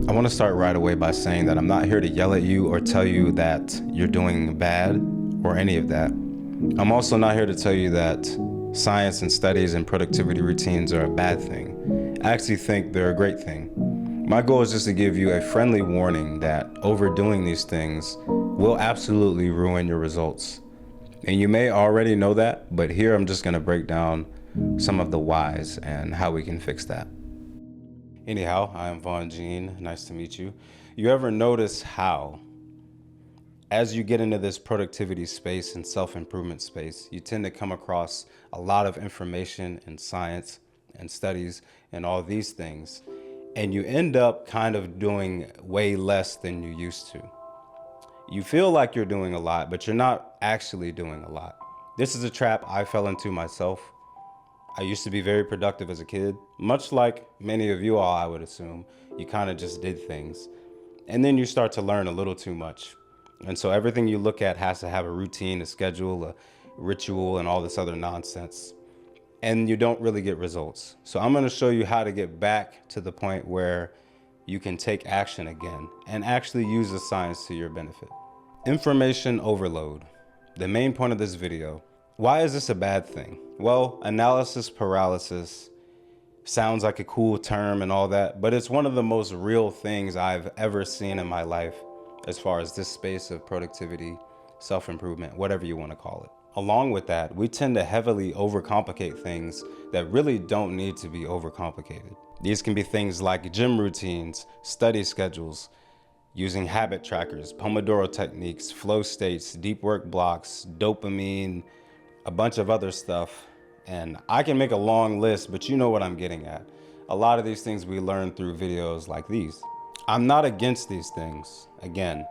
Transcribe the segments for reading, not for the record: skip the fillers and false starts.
I want to start right away by saying that I'm not here to yell at you or tell you that you're doing bad or any of that. I'm also not here to tell you that science and studies and productivity routines are a bad thing. I actually think they're a great thing. My goal is just to give you a friendly warning that overdoing these things will absolutely ruin your results. And you may already know that, but here I'm just going to break down some of the whys and how we can fix that. Anyhow, I am Vaughn Jean. Nice to meet you. You ever notice how, as you get into this productivity space and self-improvement space, you tend to come across a lot of information and science and studies and all these things, and you end up kind of doing way less than you used to. You feel like you're doing a lot, but you're not actually doing a lot. This is a trap I fell into myself. I used to be very productive as a kid, much like many of you all, I would assume. You kind of just did things. And then you start to learn a little too much. And so everything you look at has to have a routine, a schedule, a ritual, and all this other nonsense. And you don't really get results. So I'm going to show you how to get back to the point where you can take action again and actually use the science to your benefit. Information overload. The main point of this video. Why is this a bad thing? Well, analysis paralysis sounds like a cool term and all that, but it's one of the most real things I've ever seen in my life as far as this space of productivity, self-improvement, whatever you want to call it. Along with that, we tend to heavily overcomplicate things that really don't need to be overcomplicated. These can be things like gym routines, study schedules, using habit trackers, Pomodoro techniques, flow states, deep work blocks, dopamine, a bunch of other stuff. And I can make a long list, but you know what I'm getting at. A lot of these things we learn through videos like these. I'm not against these things. Again,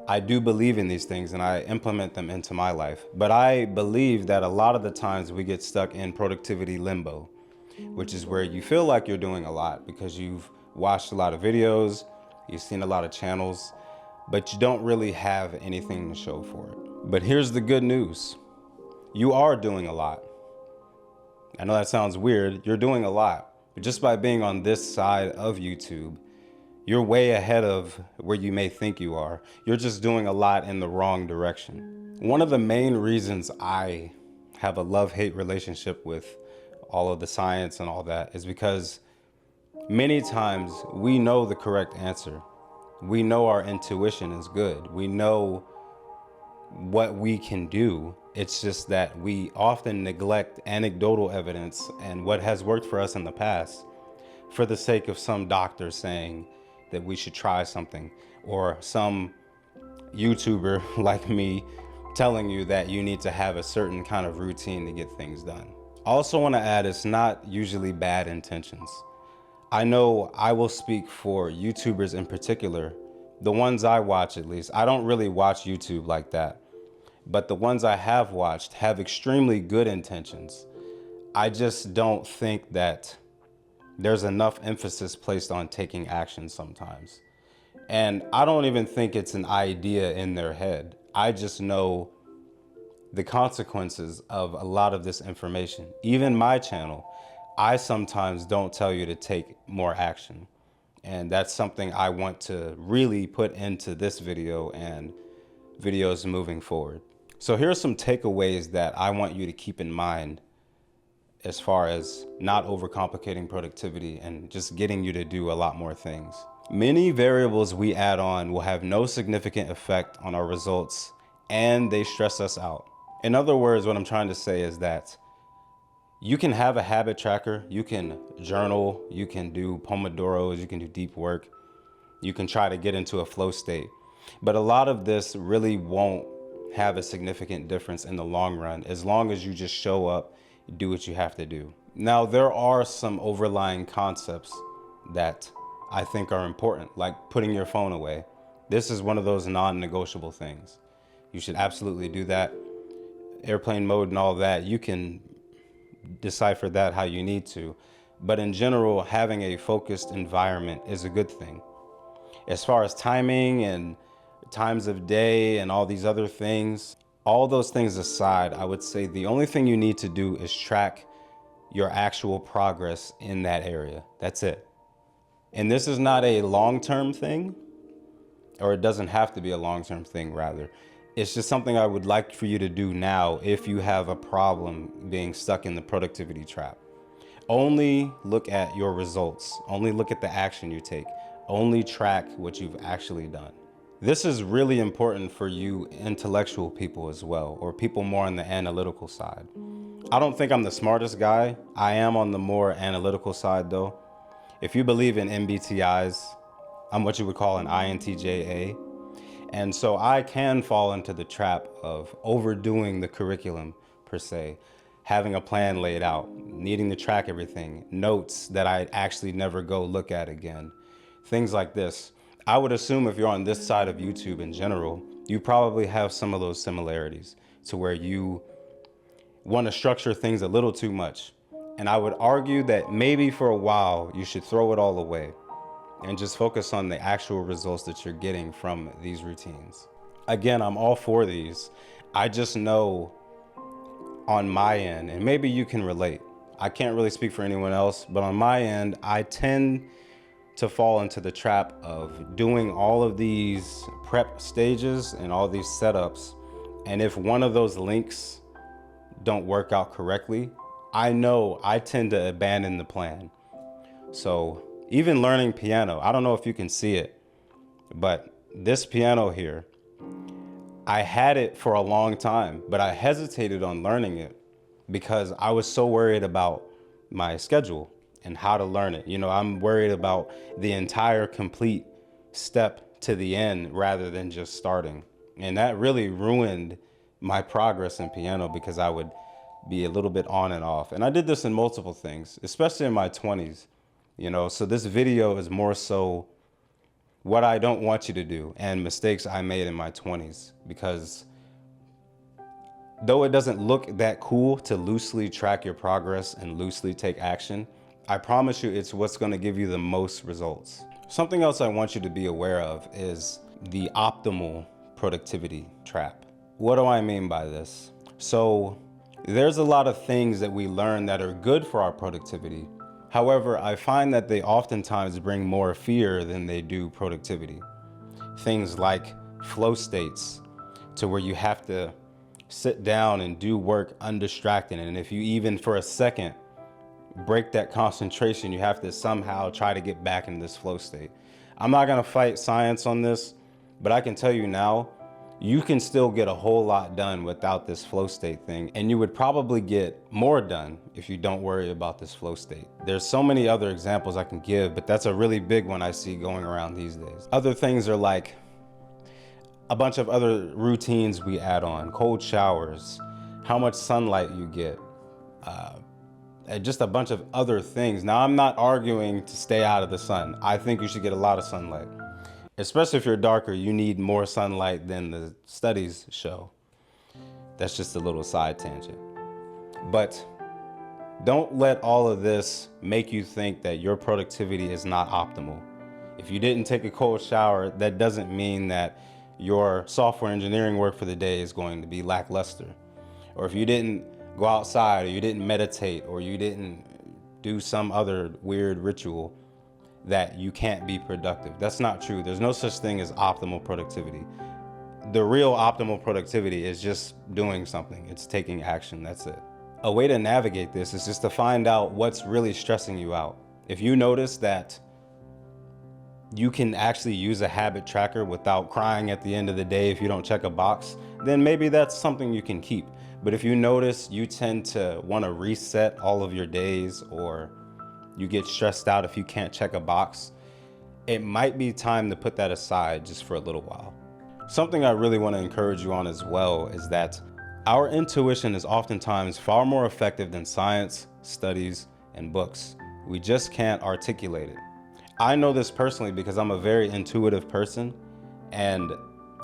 I do believe in these things and I implement them into my life. But I believe that a lot of the times we get stuck in productivity limbo, which is where you feel like you're doing a lot because you've watched a lot of videos, you've seen a lot of channels, but you don't really have anything to show for it. But here's the good news. You are doing a lot. I know that sounds weird. You're doing a lot. But just by being on this side of YouTube, you're way ahead of where you may think you are. You're just doing a lot in the wrong direction. One of the main reasons I have a love-hate relationship with all of the science and all that is because many times we know the correct answer. We know our intuition is good. We know what we can do. It's just that we often neglect anecdotal evidence and what has worked for us in the past for the sake of some doctor saying that we should try something, or some YouTuber like me telling you that you need to have a certain kind of routine to get things done. I also want to add, it's not usually bad intentions. I know I will speak for YouTubers in particular, the ones I watch at least. I don't really watch YouTube like that. But the ones I have watched have extremely good intentions. I just don't think that there's enough emphasis placed on taking action sometimes. And I don't even think it's an idea in their head. I just know the consequences of a lot of this information. Even my channel, I sometimes don't tell you to take more action. And that's something I want to really put into this video and videos moving forward. So here are some takeaways that I want you to keep in mind as far as not overcomplicating productivity and just getting you to do a lot more things. Many variables we add on will have no significant effect on our results and they stress us out. In other words, what I'm trying to say is that you can have a habit tracker, you can journal, you can do Pomodoros, you can do deep work, you can try to get into a flow state. But a lot of this really won't have a significant difference in the long run as long as you just show up, do what you have to do. Now, there are some overlying concepts that I think are important, like putting your phone away. This is one of those non-negotiable things. You should absolutely do that. Airplane mode and all that, you can decipher that how you need to. But in general, having a focused environment is a good thing. As far as timing and times of day and all these other things, all those things aside, I would say the only thing you need to do is track your actual progress in that area. That's it. And this is not a long-term thing, or it doesn't have to be a long-term thing, rather. It's just something I would like for you to do now if you have a problem being stuck in the productivity trap. Only look at your results. Only look at the action you take. Only track what you've actually done. This is really important for you intellectual people as well, or people more on the analytical side. I don't think I'm the smartest guy. I am on the more analytical side though. If you believe in MBTIs, I'm what you would call an INTJA. And so I can fall into the trap of overdoing the curriculum per se, having a plan laid out, needing to track everything, notes that I actually never go look at again, things like this. I would assume if you're on this side of YouTube in general, you probably have some of those similarities to where you want to structure things a little too much. And I would argue that maybe for a while you should throw it all away and just focus on the actual results that you're getting from these routines. Again, I'm all for these. I just know on my end, and maybe you can relate, I can't really speak for anyone else, but on my end, I tend to fall into the trap of doing all of these prep stages and all these setups. And if one of those links don't work out correctly, I know I tend to abandon the plan. So even learning piano, I don't know if you can see it, but this piano here, I had it for a long time, but I hesitated on learning it because I was so worried about my schedule and how to learn it. You know, I'm worried about the entire complete step to the end rather than just starting. And that really ruined my progress in piano because I would be a little bit on and off. And I did this in multiple things, especially in my 20s, you know, so this video is more so what I don't want you to do and mistakes I made in my 20s, because though it doesn't look that cool to loosely track your progress and loosely take action, I promise you it's what's going to give you the most results. Something else I want you to be aware of is the optimal productivity trap. What do I mean by this? So there's a lot of things that we learn that are good for our productivity. However, I find that they oftentimes bring more fear than they do productivity. Things like flow states, to where you have to sit down and do work undistracted. And if you even for a second break that concentration, you have to somehow try to get back in this flow state. I'm not gonna fight science on this, but I can tell you now, you can still get a whole lot done without this flow state thing. And you would probably get more done if you don't worry about this flow state. There's so many other examples I can give, but that's a really big one I see going around these days. Other things are like a bunch of other routines we add on, cold showers, how much sunlight you get, and just a bunch of other things. Now, I'm not arguing to stay out of the sun. I think you should get a lot of sunlight. Especially if you're darker, you need more sunlight than the studies show. That's just a little side tangent. But don't let all of this make you think that your productivity is not optimal. If you didn't take a cold shower, that doesn't mean that your software engineering work for the day is going to be lackluster. Or if you didn't go outside, or you didn't meditate, or you didn't do some other weird ritual, that you can't be productive. That's not true. There's no such thing as optimal productivity. The real optimal productivity is just doing something. It's taking action. That's it. A way to navigate this is just to find out what's really stressing you out. If you notice that you can actually use a habit tracker without crying at the end of the day if you don't check a box, then maybe that's something you can keep. But if you notice you tend to want to reset all of your days, or you get stressed out if you can't check a box, it might be time to put that aside just for a little while. Something I really want to encourage you on as well is that our intuition is oftentimes far more effective than science, studies, and books. We just can't articulate it. I know this personally because I'm a very intuitive person, and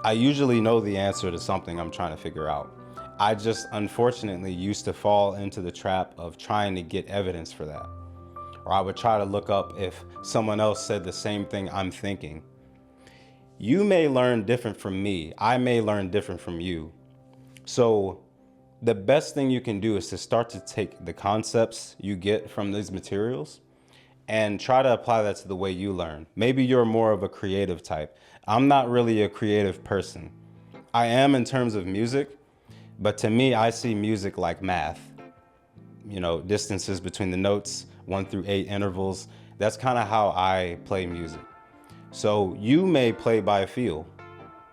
I usually know the answer to something I'm trying to figure out. I just unfortunately used to fall into the trap of trying to get evidence for that. Or I would try to look up if someone else said the same thing I'm thinking. You may learn different from me. I may learn different from you. So the best thing you can do is to start to take the concepts you get from these materials and try to apply that to the way you learn. Maybe you're more of a creative type. I'm not really a creative person. I am in terms of music, but to me, I see music like math. You know, distances between the notes, 1 through 8 intervals. That's kind of how I play music. So you may play by feel,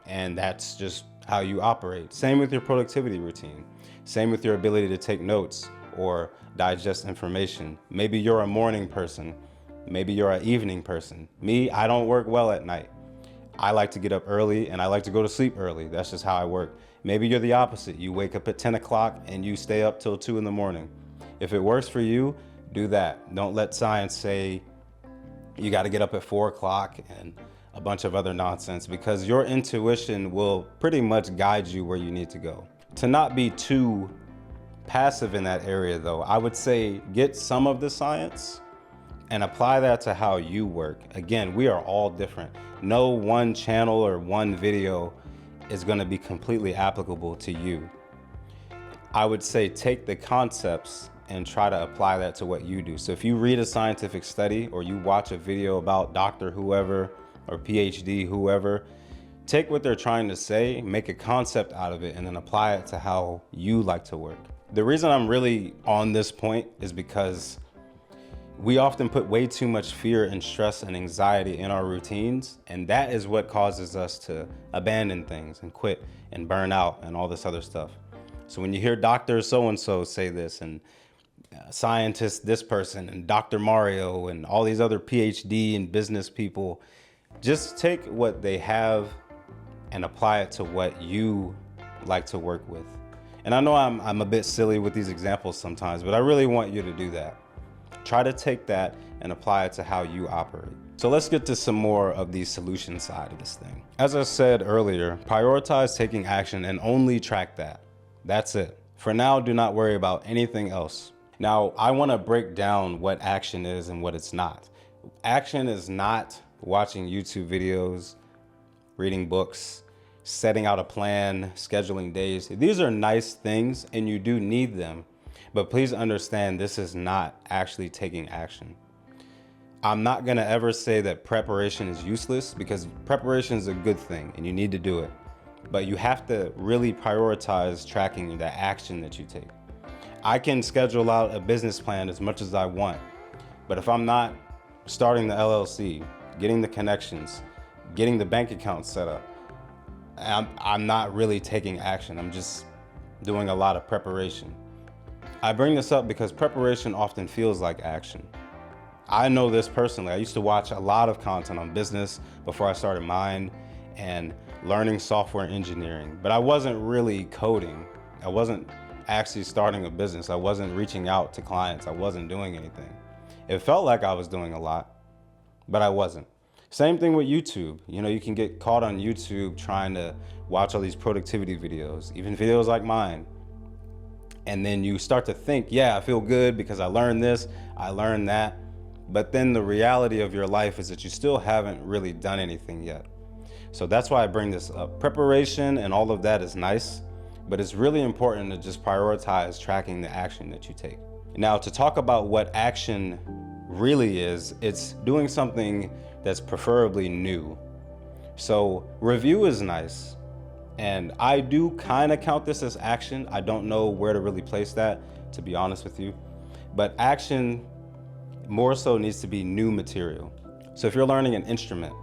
and that's just how you operate. Same with your productivity routine. Same with your ability to take notes or digest information. Maybe you're a morning person. Maybe you're an evening person. Me, I don't work well at night. I like to get up early and I like to go to sleep early. That's just how I work. Maybe you're the opposite. You wake up at 10 o'clock and you stay up till 2 in the morning. If it works for you, do that. Don't let science say you got to get up at 4 o'clock and a bunch of other nonsense, because your intuition will pretty much guide you where you need to go. To not be too passive in that area though, I would say get some of the science and apply that to how you work. Again, we are all different. No one channel or one video is going to be completely applicable to you. I would say take the concepts and try to apply that to what you do. So if you read a scientific study or you watch a video about Dr. whoever or PhD whoever, take what they're trying to say, make a concept out of it, and then apply it to how you like to work. The reason I'm really on this point is because we often put way too much fear and stress and anxiety in our routines, and that is what causes us to abandon things and quit and burn out and all this other stuff. So when you hear Dr. so-and-so say this, and scientist this person, and Dr. Mario, and all these other PhD and business people, just take what they have and apply it to what you like to work with. And I know I'm a bit silly with these examples sometimes, but I really want you to do that. Try to take that and apply it to how you operate. So let's get to some more of the solution side of this thing. As I said earlier, prioritize taking action and only track that. That's it. For now, do not worry about anything else. Now, I want to break down what action is and what it's not. Action is not watching YouTube videos, reading books, setting out a plan, scheduling days. These are nice things and you do need them, but please understand this is not actually taking action. I'm not gonna ever say that preparation is useless, because preparation is a good thing and you need to do it, but you have to really prioritize tracking the action that you take. I can schedule out a business plan as much as I want, but if I'm not starting the LLC, getting the connections, getting the bank account set up, I'm not really taking action. I'm just doing a lot of preparation. I bring this up because preparation often feels like action. I know this personally. I used to watch a lot of content on business before I started mine and learning software engineering, but I wasn't really coding. I wasn't actually starting a business. I wasn't reaching out to clients. I wasn't doing anything. It felt like I was doing a lot, but I wasn't. Same thing with YouTube. You know, you can get caught on YouTube trying to watch all these productivity videos, even videos like mine. And then you start to think, yeah, I feel good because I learned this, I learned that. But then the reality of your life is that you still haven't really done anything yet. So that's why I bring this up. Preparation and all of that is nice, but it's really important to just prioritize tracking the action that you take. Now, to talk about what action really is, it's doing something that's preferably new. So review is nice, and I do kind of count this as action. I don't know where to really place that, to be honest with you, but action more so needs to be new material. So if you're learning an instrument,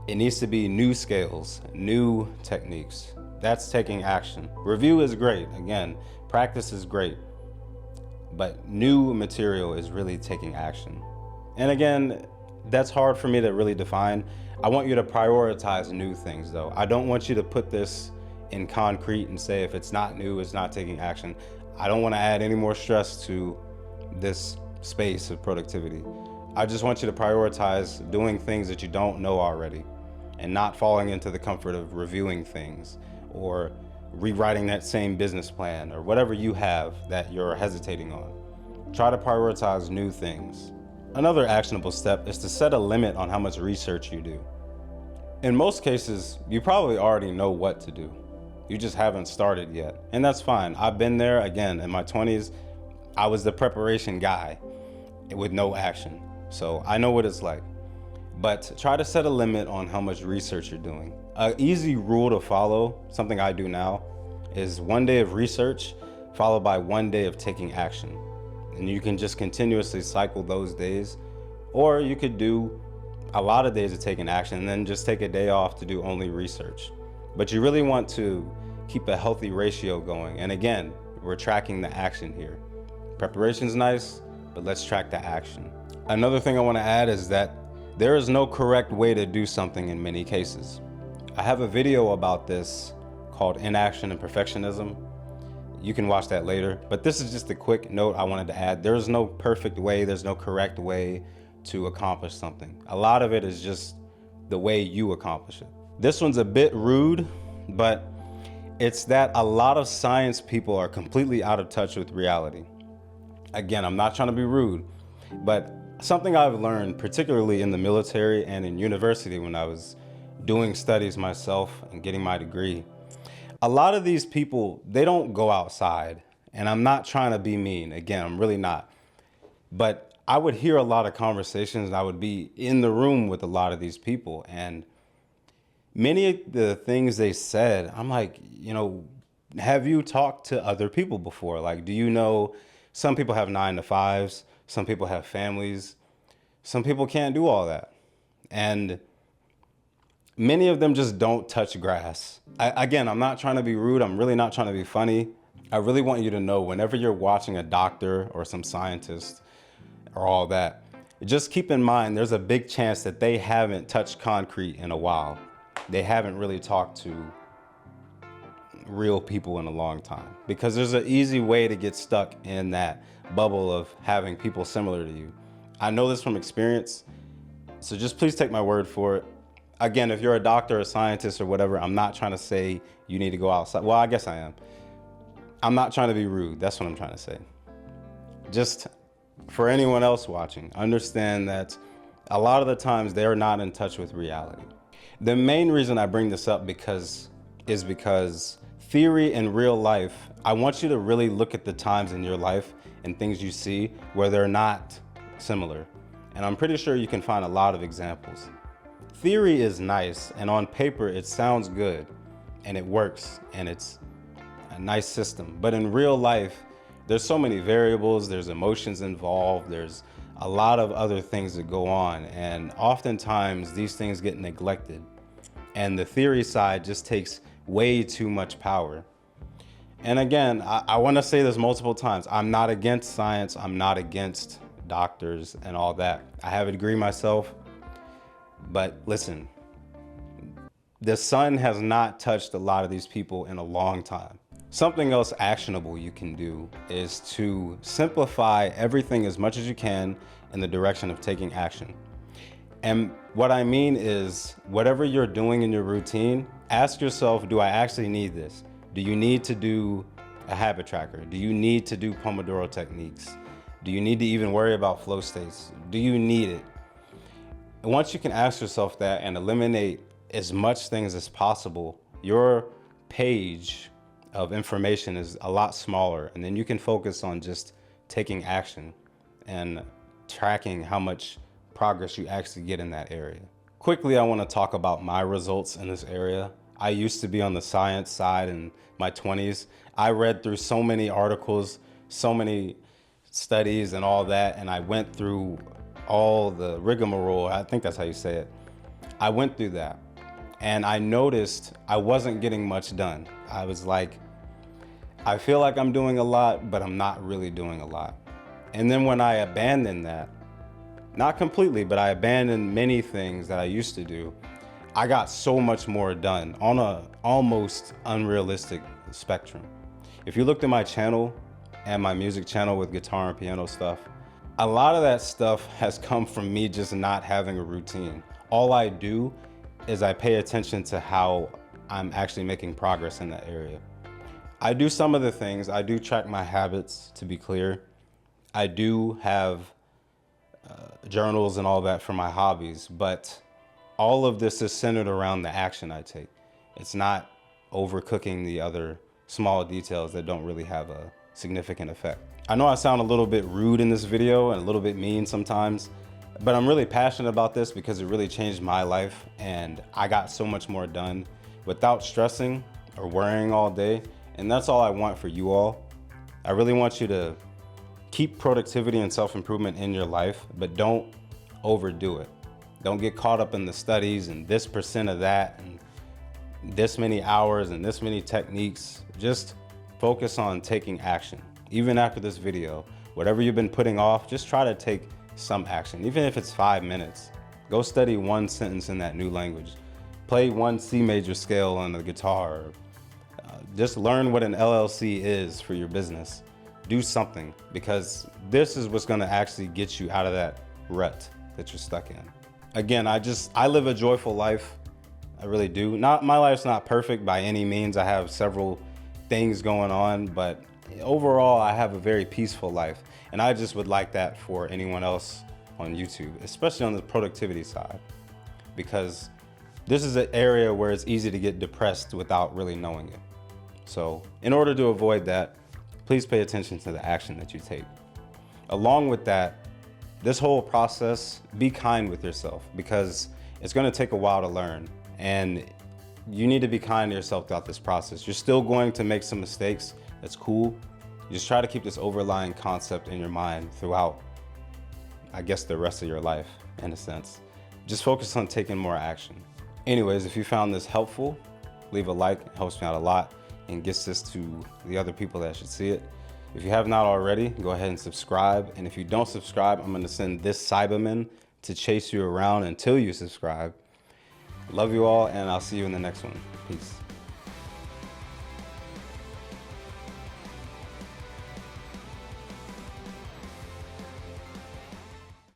it needs to be new scales, new techniques. That's taking action. Review is great. Again, practice is great, but new material is really taking action. And again, that's hard for me to really define. I want you to prioritize new things though. I don't want you to put this in concrete and say if it's not new, it's not taking action. I don't want to add any more stress to this space of productivity. I just want you to prioritize doing things that you don't know already and not falling into the comfort of reviewing things or rewriting that same business plan or whatever you have that you're hesitating on. Try to prioritize new things. Another actionable step is to set a limit on how much research you do. In most cases, you probably already know what to do. You just haven't started yet, and that's fine. I've been there. Again, in my 20s, I was the preparation guy with no action. So I know what it's like. But try to set a limit on how much research you're doing. An easy rule to follow, something I do now, is 1 day of research followed by 1 day of taking action. And you can just continuously cycle those days. Or you could do a lot of days of taking action and then just take a day off to do only research. But you really want to keep a healthy ratio going. And again, we're tracking the action here. Preparation's nice, but let's track the action. Another thing I want to add is that there is no correct way to do something in many cases. I have a video about this called Inaction and Perfectionism. You can watch that later, but this is just a quick note I wanted to add. There is no perfect way, there's no correct way to accomplish something. A lot of it is just the way you accomplish it. This one's a bit rude, but it's that a lot of science people are completely out of touch with reality. Again, I'm not trying to be rude, but something I've learned, particularly in the military and in university when I was doing studies myself and getting my degree, a lot of these people, they don't go outside. And I'm not trying to be mean. Again, I'm really not. But I would hear a lot of conversations and I would be in the room with a lot of these people. And many of the things they said, I'm like, have you talked to other people before? Like, do you know some people have 9-to-5s, some people have families, some people can't do all that. And many of them just don't touch grass. Again, I'm not trying to be rude. I'm really not trying to be funny. I really want you to know whenever you're watching a doctor or some scientist or all that, just keep in mind there's a big chance that they haven't touched concrete in a while. They haven't really talked to real people in a long time, because there's an easy way to get stuck in that bubble of having people similar to you. I know this from experience, so just please take my word for it. Again, if you're a doctor, a scientist, or whatever, I'm not trying to say you need to go outside. Well, I guess I am. I'm not trying to be rude. That's what I'm trying to say. Just for anyone else watching, understand that a lot of the times they're not in touch with reality. The main reason I bring this up is because theory and real life, I want you to really look at the times in your life and things you see where they're not similar. And I'm pretty sure you can find a lot of examples. Theory is nice, and on paper it sounds good and it works and it's a nice system. But in real life, there's so many variables, there's emotions involved, there's a lot of other things that go on, and oftentimes these things get neglected. And the theory side just takes way too much power. And again, I want to say this multiple times. I'm not against science. I'm not against doctors and all that. I have a degree myself. But listen, the sun has not touched a lot of these people in a long time. Something else actionable you can do is to simplify everything as much as you can in the direction of taking action. And what I mean is, whatever you're doing in your routine, ask yourself, do I actually need this? Do you need to do a habit tracker? Do you need to do Pomodoro techniques? Do you need to even worry about flow states? Do you need it? And once you can ask yourself that and eliminate as much things as possible, your page of information is a lot smaller, and then you can focus on just taking action and tracking how much progress you actually get in that area. Quickly, I want to talk about my results in this area. I used to be on the science side in my 20s. I read through so many articles, so many studies and all that, and I went through all the rigmarole. I think that's how you say it. I went through that, and I noticed I wasn't getting much done. I was like, I feel like I'm doing a lot, but I'm not really doing a lot. And then when I abandoned that, not completely, but I abandoned many things that I used to do, I got so much more done on a almost unrealistic spectrum. If you looked at my channel and my music channel with guitar and piano stuff, a lot of that stuff has come from me just not having a routine. All I do is I pay attention to how I'm actually making progress in that area. I do some of the things. I do track my habits, to be clear. I do have journals and all that for my hobbies, but all of this is centered around the action I take. It's not overcooking the other small details that don't really have a significant effect. I know I sound a little bit rude in this video and a little bit mean sometimes, But I'm really passionate about this because it really changed my life, and I got so much more done without stressing or worrying all day. And that's all I want for you all. I really want you to keep productivity and self-improvement in your life, but don't overdo it. Don't get caught up in the studies and this percent of that and this many hours and this many techniques. Just focus on taking action. Even after this video, whatever you've been putting off, just try to take some action. Even if it's 5 minutes, go study one sentence in that new language. Play one C major scale on the guitar. Just learn what an LLC is for your business. Do something, because this is what's gonna actually get you out of that rut that you're stuck in. Again, I live a joyful life. I really do. My life's not perfect by any means. I have several things going on, but overall, I have a very peaceful life. And I just would like that for anyone else on YouTube, especially on the productivity side, because this is an area where it's easy to get depressed without really knowing it. So in order to avoid that, please pay attention to the action that you take. Along with that, this whole process, be kind with yourself, because it's going to take a while to learn, and you need to be kind to yourself throughout this process. You're still going to make some mistakes. That's cool. Just try to keep this overlying concept in your mind throughout, I guess, the rest of your life, in a sense. Just focus on taking more action. Anyways, if you found this helpful, leave a like. It helps me out a lot and gets this to the other people that should see it. If you have not already, go ahead and subscribe. And if you don't subscribe, I'm gonna send this Cyberman to chase you around until you subscribe. Love you all, and I'll see you in the next one. Peace.